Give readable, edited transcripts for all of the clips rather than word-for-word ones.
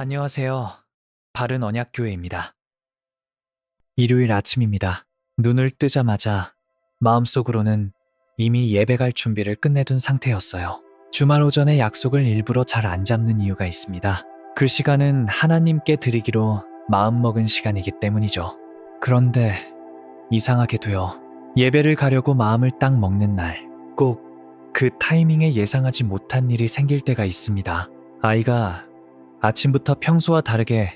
안녕하세요. 바른 언약교회입니다. 일요일 아침입니다. 눈을 뜨자마자 마음속으로는 이미 예배 갈 준비를 끝내둔 상태였어요. 주말 오전에 약속을 일부러 잘 안 잡는 이유가 있습니다. 그 시간은 하나님께 드리기로 마음먹은 시간이기 때문이죠. 그런데 이상하게도요. 예배를 가려고 마음을 딱 먹는 날, 꼭 그 타이밍에 예상하지 못한 일이 생길 때가 있습니다. 아이가 아침부터 평소와 다르게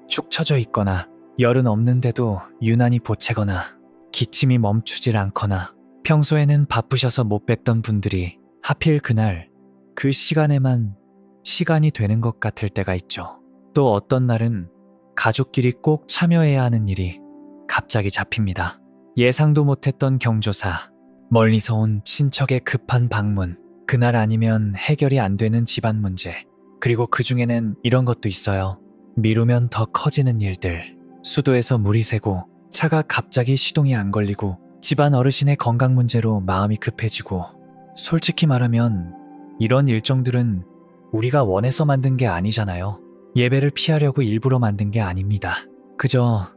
축 처져 있거나 열은 없는데도 유난히 보채거나 기침이 멈추질 않거나 평소에는 바쁘셔서 못 뵀던 분들이 하필 그날 그 시간에만 시간이 되는 것 같을 때가 있죠. 또 어떤 날은 가족끼리 꼭 참여해야 하는 일이 갑자기 잡힙니다. 예상도 못했던 경조사, 멀리서 온 친척의 급한 방문, 그날 아니면 해결이 안 되는 집안 문제, 그리고 그 중에는 이런 것도 있어요. 미루면 더 커지는 일들. 수도에서 물이 새고 차가 갑자기 시동이 안 걸리고 집안 어르신의 건강 문제로 마음이 급해지고, 솔직히 말하면 이런 일정들은 우리가 원해서 만든 게 아니잖아요. 예배를 피하려고 일부러 만든 게 아닙니다. 그저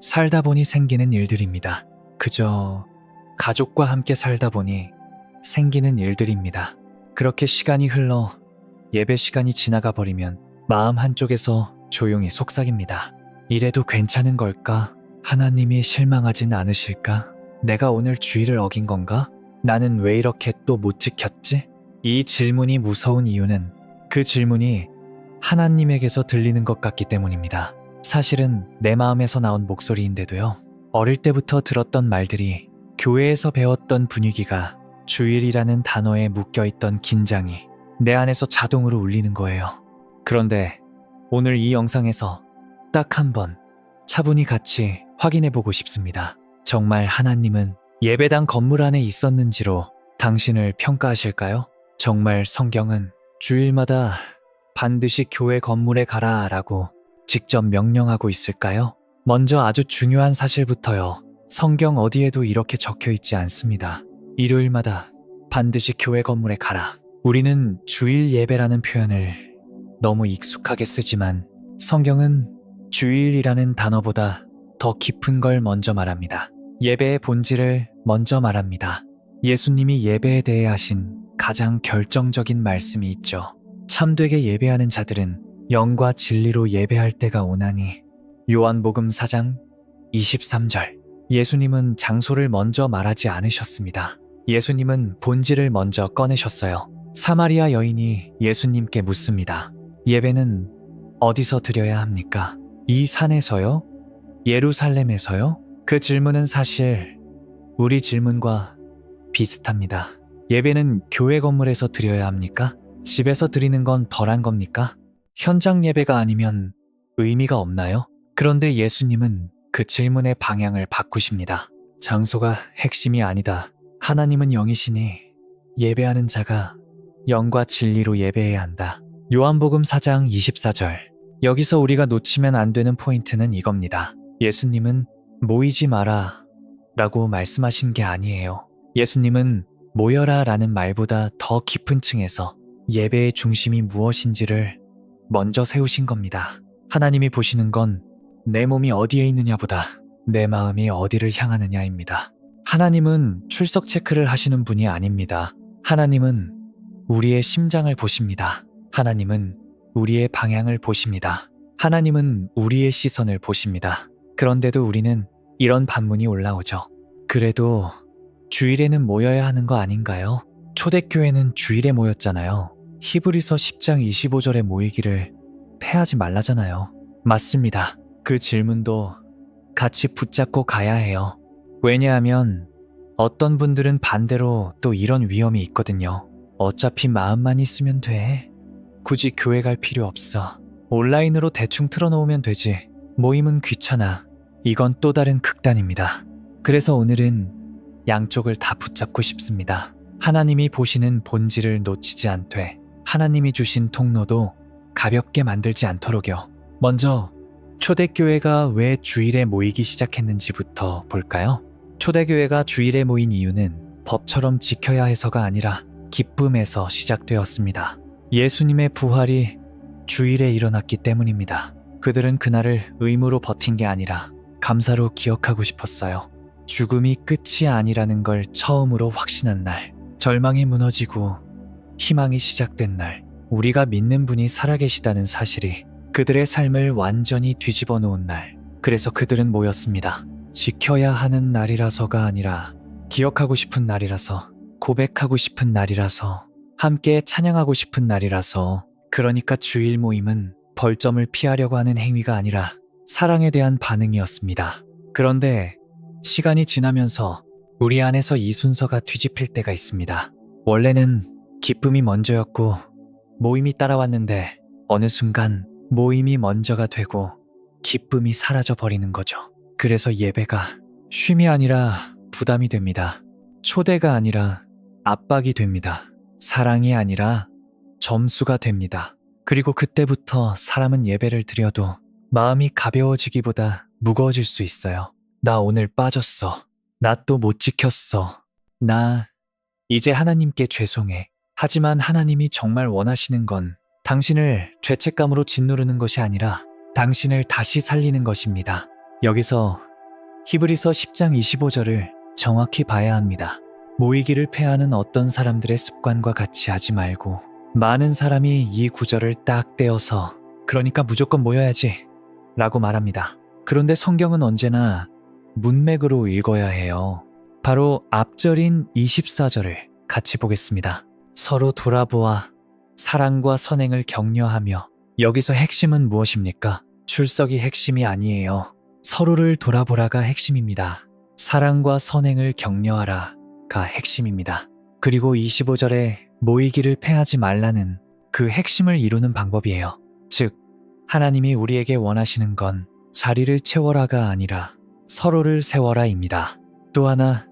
살다 보니 생기는 일들입니다. 그저 가족과 함께 살다 보니 생기는 일들입니다. 그렇게 시간이 흘러 예배 시간이 지나가 버리면 마음 한쪽에서 조용히 속삭입니다. 이래도 괜찮은 걸까? 하나님이 실망하진 않으실까? 내가 오늘 주의를 어긴 건가? 나는 왜 이렇게 또 못 지켰지? 이 질문이 무서운 이유는 그 질문이 하나님에게서 들리는 것 같기 때문입니다. 사실은 내 마음에서 나온 목소리인데도요. 어릴 때부터 들었던 말들이, 교회에서 배웠던 분위기가, 주일이라는 단어에 묶여있던 긴장이 내 안에서 자동으로 울리는 거예요. 그런데 오늘 이 영상에서 딱 한 번 차분히 같이 확인해보고 싶습니다. 정말 하나님은 예배당 건물 안에 있었는지로 당신을 평가하실까요? 정말 성경은 주일마다 반드시 교회 건물에 가라 라고 직접 명령하고 있을까요? 먼저 아주 중요한 사실부터요. 성경 어디에도 이렇게 적혀 있지 않습니다. 일요일마다 반드시 교회 건물에 가라. 우리는 주일 예배라는 표현을 너무 익숙하게 쓰지만 성경은 주일이라는 단어보다 더 깊은 걸 먼저 말합니다. 예배의 본질을 먼저 말합니다. 예수님이 예배에 대해 하신 가장 결정적인 말씀이 있죠. 참되게 예배하는 자들은 영과 진리로 예배할 때가 오나니. 요한복음 4장 23절. 예수님은 장소를 먼저 말하지 않으셨습니다. 예수님은 본질을 먼저 꺼내셨어요. 사마리아 여인이 예수님께 묻습니다. 예배는 어디서 드려야 합니까? 이 산에서요? 예루살렘에서요? 그 질문은 사실 우리 질문과 비슷합니다. 예배는 교회 건물에서 드려야 합니까? 집에서 드리는 건 덜한 겁니까? 현장 예배가 아니면 의미가 없나요? 그런데 예수님은 그 질문의 방향을 바꾸십니다. 장소가 핵심이 아니다. 하나님은 영이시니 예배하는 자가 영과 진리로 예배해야 한다. 요한복음 4장 24절. 여기서 우리가 놓치면 안 되는 포인트는 이겁니다. 예수님은 모이지 마라 라고 말씀하신 게 아니에요. 예수님은 모여라 라는 말보다 더 깊은 층에서 예배의 중심이 무엇인지를 먼저 세우신 겁니다. 하나님이 보시는 건 내 몸이 어디에 있느냐보다 내 마음이 어디를 향하느냐입니다. 하나님은 출석 체크를 하시는 분이 아닙니다. 하나님은 우리의 심장을 보십니다. 하나님은 우리의 방향을 보십니다. 하나님은 우리의 시선을 보십니다. 그런데도 우리는 이런 반문이 올라오죠. 그래도 주일에는 모여야 하는 거 아닌가요? 초대교회는 주일에 모였잖아요. 히브리서 10장 25절에 모이기를 패하지 말라잖아요. 맞습니다. 그 질문도 같이 붙잡고 가야 해요. 왜냐하면 어떤 분들은 반대로 또 이런 위험이 있거든요. 어차피 마음만 있으면 돼. 굳이 교회 갈 필요 없어. 온라인으로 대충 틀어놓으면 되지. 모임은 귀찮아. 이건 또 다른 극단입니다. 그래서 오늘은 양쪽을 다 붙잡고 싶습니다. 하나님이 보시는 본질을 놓치지 않되 하나님이 주신 통로도 가볍게 만들지 않도록요. 먼저 초대교회가 왜 주일에 모이기 시작했는지부터 볼까요? 초대교회가 주일에 모인 이유는 법처럼 지켜야 해서가 아니라 기쁨에서 시작되었습니다. 예수님의 부활이 주일에 일어났기 때문입니다. 그들은 그날을 의무로 버틴 게 아니라 감사로 기억하고 싶었어요. 죽음이 끝이 아니라는 걸 처음으로 확신한 날, 절망이 무너지고 희망이 시작된 날, 우리가 믿는 분이 살아계시다는 사실이 그들의 삶을 완전히 뒤집어 놓은 날. 그래서 그들은 모였습니다. 지켜야 하는 날이라서가 아니라 기억하고 싶은 날이라서, 고백하고 싶은 날이라서, 함께 찬양하고 싶은 날이라서. 그러니까 주일 모임은 벌점을 피하려고 하는 행위가 아니라 사랑에 대한 반응이었습니다. 그런데 시간이 지나면서 우리 안에서 이 순서가 뒤집힐 때가 있습니다. 원래는 기쁨이 먼저였고 모임이 따라왔는데 어느 순간 모임이 먼저가 되고 기쁨이 사라져 버리는 거죠. 그래서 예배가 쉼이 아니라 부담이 됩니다. 초대가 아니라 압박이 됩니다. 사랑이 아니라 점수가 됩니다. 그리고 그때부터 사람은 예배를 드려도 마음이 가벼워지기보다 무거워질 수 있어요. 나 오늘 빠졌어. 나 또 못 지켰어. 나 이제 하나님께 죄송해. 하지만 하나님이 정말 원하시는 건 당신을 죄책감으로 짓누르는 것이 아니라 당신을 다시 살리는 것입니다. 여기서 히브리서 10장 25절을 정확히 봐야 합니다. 모이기를 패하는 어떤 사람들의 습관과 같이 하지 말고, 많은 사람이 이 구절을 딱 떼어서 그러니까 무조건 모여야지 라고 말합니다. 그런데 성경은 언제나 문맥으로 읽어야 해요. 바로 앞절인 24절을 같이 보겠습니다. 서로 돌아보아 사랑과 선행을 격려하며. 여기서 핵심은 무엇입니까? 출석이 핵심이 아니에요. 서로를 돌아보라가 핵심입니다. 사랑과 선행을 격려하라가 핵심입니다. 그리고 25절에 모이기를 패하지 말라는 그 핵심을 이루는 방법이에요. 즉, 하나님이 우리에게 원하시는 건 자리를 채워라가 아니라 서로를 세워라입니다. 또 하나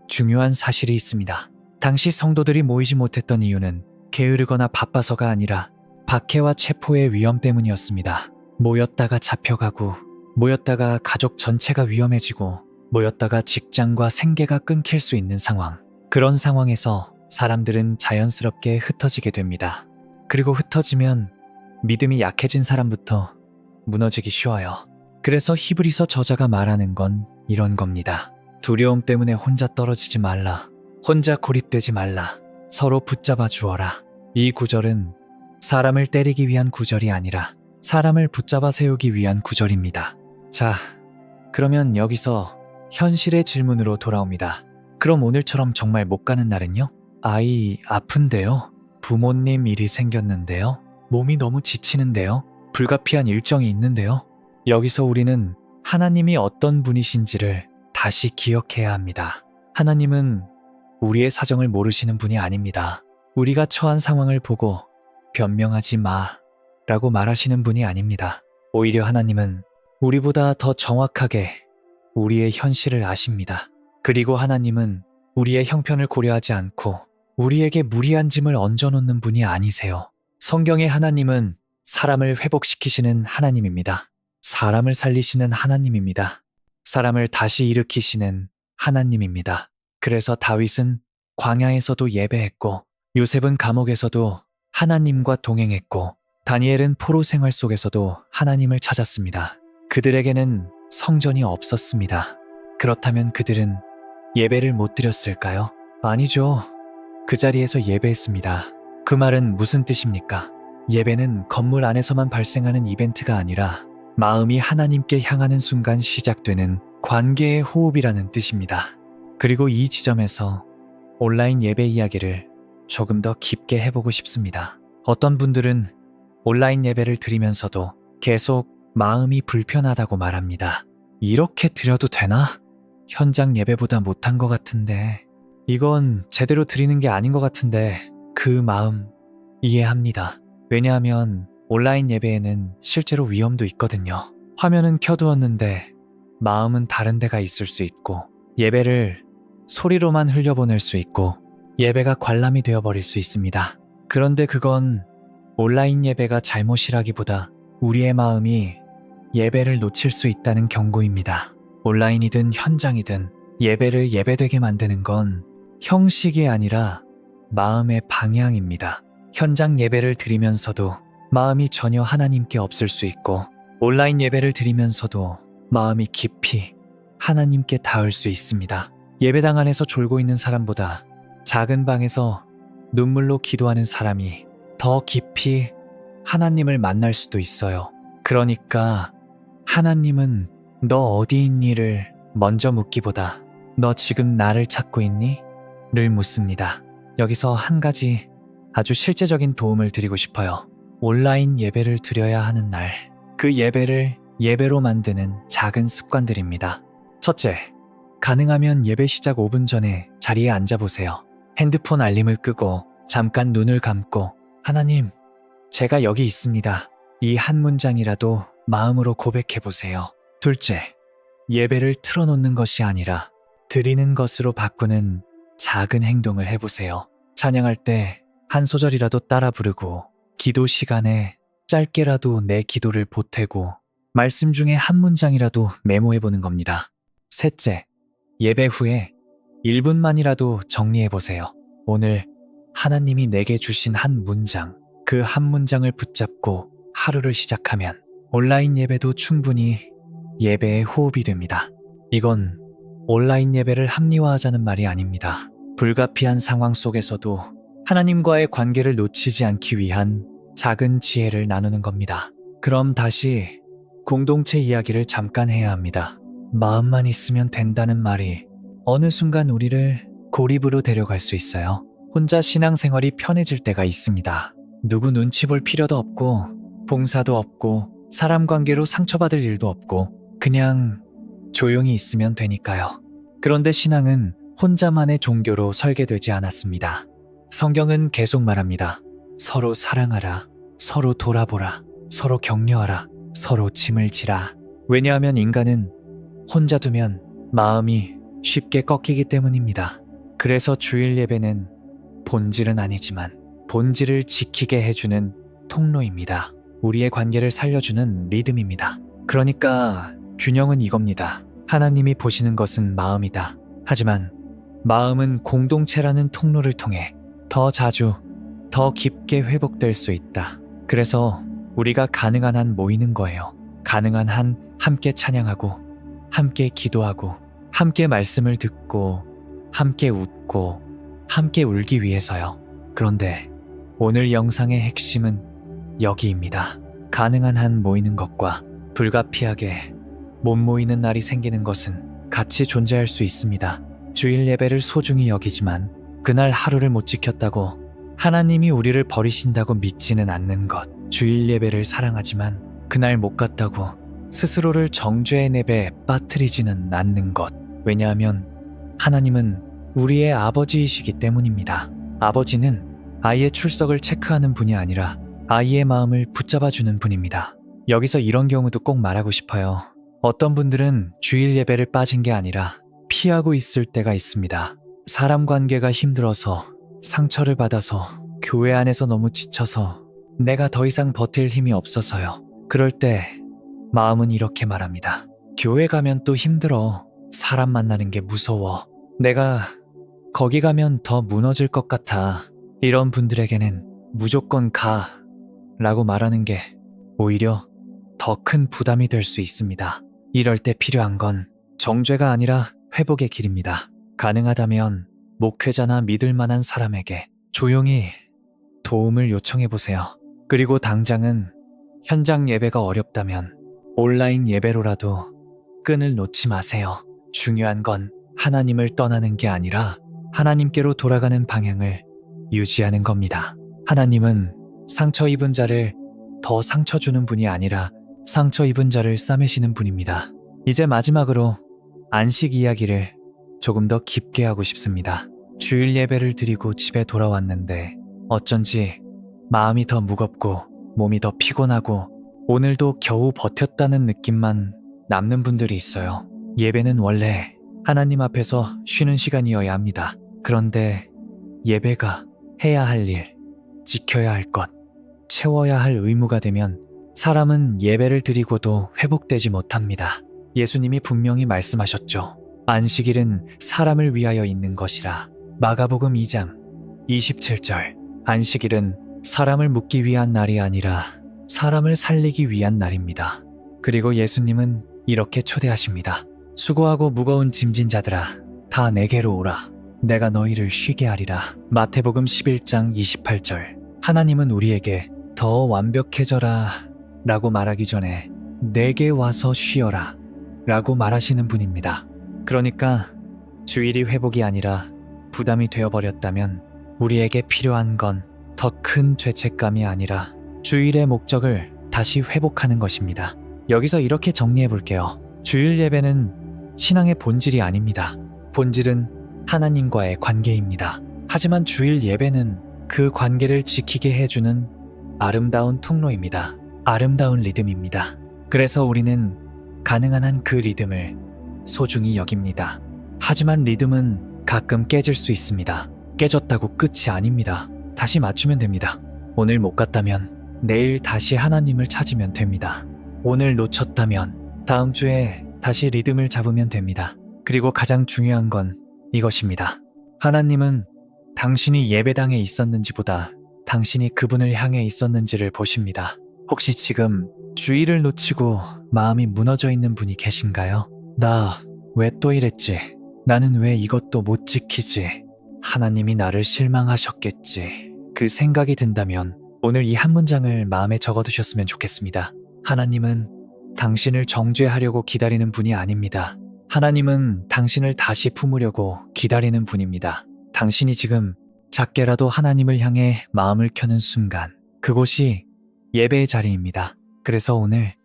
중요한 사실이 있습니다. 당시 성도들이 모이지 못했던 이유는 게으르거나 바빠서가 아니라 박해와 체포의 위험 때문이었습니다. 모였다가 잡혀가고, 모였다가 가족 전체가 위험해지고, 모였다가 직장과 생계가 끊길 수 있는 상황. 그런 상황에서 사람들은 자연스럽게 흩어지게 됩니다. 그리고 흩어지면 믿음이 약해진 사람부터 무너지기 쉬워요. 그래서 히브리서 저자가 말하는 건 이런 겁니다. 두려움 때문에 혼자 떨어지지 말라. 혼자 고립되지 말라. 서로 붙잡아 주어라. 이 구절은 사람을 때리기 위한 구절이 아니라 사람을 붙잡아 세우기 위한 구절입니다. 자, 그러면 여기서 현실의 질문으로 돌아옵니다. 그럼 오늘처럼 정말 못 가는 날은요? 아이 아픈데요? 부모님 일이 생겼는데요? 몸이 너무 지치는데요? 불가피한 일정이 있는데요? 여기서 우리는 하나님이 어떤 분이신지를 다시 기억해야 합니다. 하나님은 우리의 사정을 모르시는 분이 아닙니다. 우리가 처한 상황을 보고 변명하지 마 라고 말하시는 분이 아닙니다. 오히려 하나님은 우리보다 더 정확하게 우리의 현실을 아십니다. 그리고 하나님은 우리의 형편을 고려하지 않고 우리에게 무리한 짐을 얹어놓는 분이 아니세요. 성경의 하나님은 사람을 회복시키시는 하나님입니다. 사람을 살리시는 하나님입니다. 사람을 다시 일으키시는 하나님입니다. 그래서 다윗은 광야에서도 예배했고, 요셉은 감옥에서도 하나님과 동행했고, 다니엘은 포로 생활 속에서도 하나님을 찾았습니다. 그들에게는 성전이 없었습니다. 그렇다면 그들은 예배를 못 드렸을까요? 아니죠. 그 자리에서 예배했습니다. 그 말은 무슨 뜻입니까? 예배는 건물 안에서만 발생하는 이벤트가 아니라 마음이 하나님께 향하는 순간 시작되는 관계의 호흡이라는 뜻입니다. 그리고 이 지점에서 온라인 예배 이야기를 조금 더 깊게 해보고 싶습니다. 어떤 분들은 온라인 예배를 드리면서도 계속 마음이 불편하다고 말합니다. 이렇게 드려도 되나? 현장 예배보다 못한 것 같은데, 이건 제대로 드리는 게 아닌 것 같은데. 그 마음 이해합니다. 왜냐하면 온라인 예배에는 실제로 위험도 있거든요. 화면은 켜두었는데 마음은 다른 데가 있을 수 있고, 예배를 소리로만 흘려보낼 수 있고, 예배가 관람이 되어버릴 수 있습니다. 그런데 그건 온라인 예배가 잘못이라기보다 우리의 마음이 예배를 놓칠 수 있다는 경고입니다. 온라인이든 현장이든 예배를 예배되게 만드는 건 형식이 아니라 마음의 방향입니다. 현장 예배를 드리면서도 마음이 전혀 하나님께 없을 수 있고 온라인 예배를 드리면서도 마음이 깊이 하나님께 닿을 수 있습니다. 예배당 안에서 졸고 있는 사람보다 작은 방에서 눈물로 기도하는 사람이 더 깊이 하나님을 만날 수도 있어요. 그러니까 하나님은 너 어디 있니를 먼저 묻기보다 너 지금 나를 찾고 있니? 를 묻습니다. 여기서 한 가지 아주 실제적인 도움을 드리고 싶어요. 온라인 예배를 드려야 하는 날, 그 예배를 예배로 만드는 작은 습관들입니다. 첫째, 가능하면 예배 시작 5분 전에 자리에 앉아보세요. 핸드폰 알림을 끄고 잠깐 눈을 감고 하나님, 제가 여기 있습니다. 이 한 문장이라도 마음으로 고백해보세요. 둘째, 예배를 틀어놓는 것이 아니라 드리는 것으로 바꾸는 작은 행동을 해보세요. 찬양할 때 한 소절이라도 따라 부르고 기도 시간에 짧게라도 내 기도를 보태고 말씀 중에 한 문장이라도 메모해보는 겁니다. 셋째, 예배 후에 1분만이라도 정리해보세요. 오늘 하나님이 내게 주신 한 문장, 그 한 문장을 붙잡고 하루를 시작하면 온라인 예배도 충분히 예배의 호흡이 됩니다. 이건 온라인 예배를 합리화하자는 말이 아닙니다. 불가피한 상황 속에서도 하나님과의 관계를 놓치지 않기 위한 작은 지혜를 나누는 겁니다. 그럼 다시 공동체 이야기를 잠깐 해야 합니다. 마음만 있으면 된다는 말이 어느 순간 우리를 고립으로 데려갈 수 있어요. 혼자 신앙생활이 편해질 때가 있습니다. 누구 눈치 볼 필요도 없고 봉사도 없고 사람 관계로 상처받을 일도 없고 그냥 조용히 있으면 되니까요. 그런데 신앙은 혼자만의 종교로 설계되지 않았습니다. 성경은 계속 말합니다. 서로 사랑하라, 서로 돌아보라, 서로 격려하라, 서로 짐을 지라. 왜냐하면 인간은 혼자 두면 마음이 쉽게 꺾이기 때문입니다. 그래서 주일 예배는 본질은 아니지만 본질을 지키게 해주는 통로입니다. 우리의 관계를 살려주는 리듬입니다. 그러니까 균형은 이겁니다. 하나님이 보시는 것은 마음이다. 하지만 마음은 공동체라는 통로를 통해 더 자주, 더 깊게 회복될 수 있다. 그래서 우리가 가능한 한 모이는 거예요. 가능한 한 함께 찬양하고, 함께 기도하고, 함께 말씀을 듣고, 함께 웃고, 함께 울기 위해서요. 그런데 오늘 영상의 핵심은 여기입니다. 가능한 한 모이는 것과 불가피하게 못 모이는 날이 생기는 것은 같이 존재할 수 있습니다. 주일 예배를 소중히 여기지만 그날 하루를 못 지켰다고 하나님이 우리를 버리신다고 믿지는 않는 것. 주일 예배를 사랑하지만 그날 못 갔다고 스스로를 정죄의 늪에 빠뜨리지는 않는 것. 왜냐하면 하나님은 우리의 아버지이시기 때문입니다. 아버지는 아이의 출석을 체크하는 분이 아니라 아이의 마음을 붙잡아주는 분입니다. 여기서 이런 경우도 꼭 말하고 싶어요. 어떤 분들은 주일 예배를 빠진 게 아니라 피하고 있을 때가 있습니다. 사람 관계가 힘들어서, 상처를 받아서, 교회 안에서 너무 지쳐서 내가 더 이상 버틸 힘이 없어서요. 그럴 때 마음은 이렇게 말합니다. 교회 가면 또 힘들어. 사람 만나는 게 무서워. 내가 거기 가면 더 무너질 것 같아. 이런 분들에게는 무조건 가 라고 말하는 게 오히려 더 큰 부담이 될 수 있습니다. 이럴 때 필요한 건 정죄가 아니라 회복의 길입니다. 가능하다면 목회자나 믿을 만한 사람에게 조용히 도움을 요청해 보세요. 그리고 당장은 현장 예배가 어렵다면 온라인 예배로라도 끈을 놓지 마세요. 중요한 건 하나님을 떠나는 게 아니라 하나님께로 돌아가는 방향을 유지하는 겁니다. 하나님은 상처 입은 자를 더 상처 주는 분이 아니라 상처 입은 자를 싸매시는 분입니다. 이제 마지막으로 안식 이야기를 조금 더 깊게 하고 싶습니다. 주일 예배를 드리고 집에 돌아왔는데 어쩐지 마음이 더 무겁고 몸이 더 피곤하고 오늘도 겨우 버텼다는 느낌만 남는 분들이 있어요. 예배는 원래 하나님 앞에서 쉬는 시간이어야 합니다. 그런데 예배가 해야 할 일, 지켜야 할 것, 채워야 할 의무가 되면 사람은 예배를 드리고도 회복되지 못합니다. 예수님이 분명히 말씀하셨죠. 안식일은 사람을 위하여 있는 것이라. 마가복음 2장 27절. 안식일은 사람을 묶기 위한 날이 아니라 사람을 살리기 위한 날입니다. 그리고 예수님은 이렇게 초대하십니다. 수고하고 무거운 짐진 자들아, 다 내게로 오라. 내가 너희를 쉬게 하리라. 마태복음 11장 28절. 하나님은 우리에게 더 완벽해져라 라고 말하기 전에 내게 와서 쉬어라 라고 말하시는 분입니다. 그러니까 주일이 회복이 아니라 부담이 되어버렸다면 우리에게 필요한 건 더 큰 죄책감이 아니라 주일의 목적을 다시 회복하는 것입니다. 여기서 이렇게 정리해 볼게요. 주일 예배는 신앙의 본질이 아닙니다. 본질은 하나님과의 관계입니다. 하지만 주일 예배는 그 관계를 지키게 해주는 아름다운 통로입니다. 아름다운 리듬입니다. 그래서 우리는 가능한 한 그 리듬을 소중히 여깁니다. 하지만 리듬은 가끔 깨질 수 있습니다. 깨졌다고 끝이 아닙니다. 다시 맞추면 됩니다. 오늘 못 갔다면 내일 다시 하나님을 찾으면 됩니다. 오늘 놓쳤다면 다음 주에 다시 리듬을 잡으면 됩니다. 그리고 가장 중요한 건 이것입니다. 하나님은 당신이 예배당에 있었는지보다 당신이 그분을 향해 있었는지를 보십니다. 혹시 지금 주일을 놓치고 마음이 무너져 있는 분이 계신가요? 나 왜 또 이랬지? 나는 왜 이것도 못 지키지? 하나님이 나를 실망하셨겠지. 그 생각이 든다면 오늘 이 한 문장을 마음에 적어두셨으면 좋겠습니다. 하나님은 당신을 정죄하려고 기다리는 분이 아닙니다. 하나님은 당신을 다시 품으려고 기다리는 분입니다. 당신이 지금 작게라도 하나님을 향해 마음을 켜는 순간, 그곳이 예배의 자리입니다. 그래서 오늘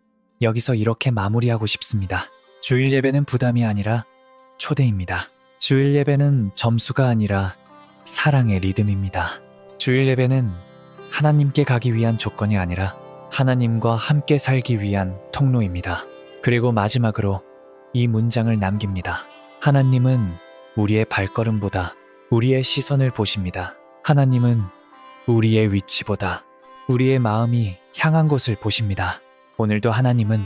여기서 이렇게 마무리하고 싶습니다. 주일 예배는 부담이 아니라 초대입니다. 주일 예배는 점수가 아니라 사랑의 리듬입니다. 주일 예배는 하나님께 가기 위한 조건이 아니라 하나님과 함께 살기 위한 통로입니다. 그리고 마지막으로 이 문장을 남깁니다. 하나님은 우리의 발걸음보다 우리의 시선을 보십니다. 하나님은 우리의 위치보다 우리의 마음이 향한 곳을 보십니다. 오늘도 하나님은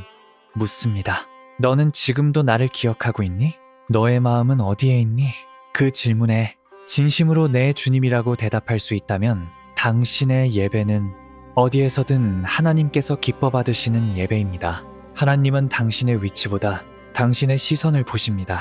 묻습니다. 너는 지금도 나를 기억하고 있니? 너의 마음은 어디에 있니? 그 질문에 진심으로 내 주님이라고 대답할 수 있다면 당신의 예배는 어디에서든 하나님께서 기뻐 받으시는 예배입니다. 하나님은 당신의 위치보다 당신의 시선을 보십니다.